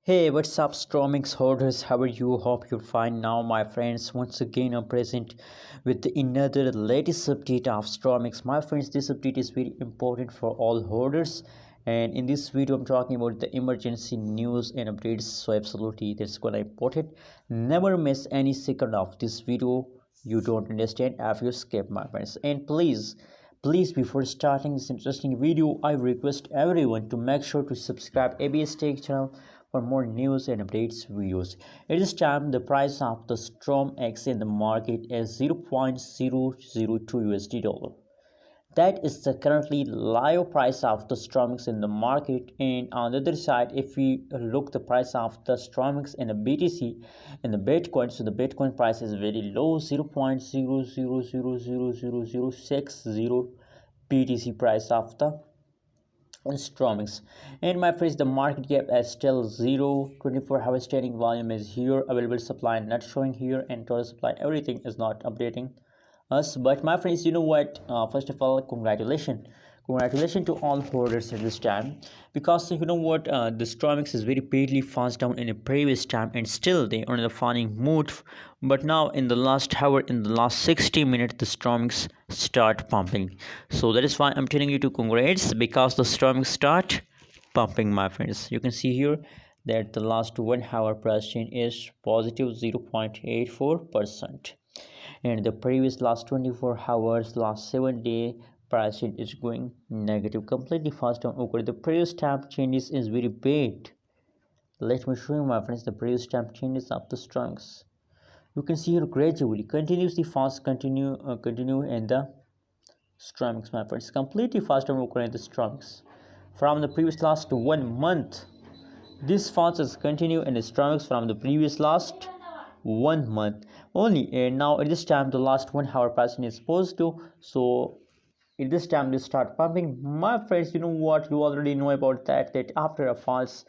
Hey, what's up, StormX holders? How are you? Hope you're fine now, my friends. Once again, I'm present with another latest update of StormX. My friends, this update is very important for all holders. And in this video, I'm talking about the emergency news and updates. So, absolutely, that's quite important. Never miss any second of this video. You don't understand if you skip, my friends. And please, before starting this interesting video, I request everyone to make sure to subscribe ABS Tech channel for more news and updates videos. At this time, the price of the StormX in the market is 0.002 USD dollar. That is the currently live price of the StormX in the market. And on the other side, if we look the price of the StormX in the BTC and the Bitcoin, so the Bitcoin price is very low, 0.0000060 BTC price of the StormX. And my friends, the market cap is still 0. 24-hour trading volume is here. Available supply not showing here, and total supply everything is not updating us. But my friends, you know what, first of all, congratulations to all holders at this time, because you know what, the StormX is very badly fast down in a previous time, and still they are in the falling mood. But now in the last hour, in the last 60 minutes, the StormX start pumping. So that is why I'm telling you to congrats, because the StormX start pumping, my friends. You can see here that the last 1 hour price change is positive 0.84%, and the previous last 24 hours, last 7 day price change is going negative, completely fast down. Okay, the previous time changes is very bad. Let me show you, my friends, the previous time changes of the StormX. You can see here gradually continuously fast continue in the StormX, my friends, completely fast down in the StormX. From the previous last 1 month, this fast is continue in the StormX from the previous last 1 month only. And now at this time, the last 1 hour pricing is positive. So at this time they start pumping, my friends. You know what, you already know about that after a falls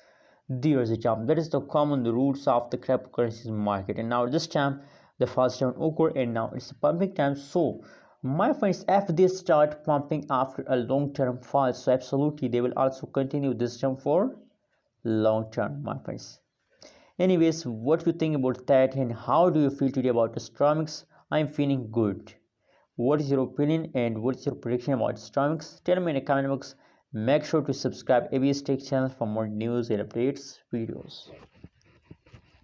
there is a jump. That is the common the roots of the cryptocurrencies market. And now at this time the falls down occur, and now it's pumping time. So my friends, if they start pumping after a long-term fall, so absolutely they will also continue this jump for long term, my friends. Anyways, what do you think about that, and how do you feel today about the StormX? I'm feeling good. What is your opinion and what is your prediction about StormX? Tell me in the comment box. Make sure to subscribe ABS Tech channel for more news and updates videos.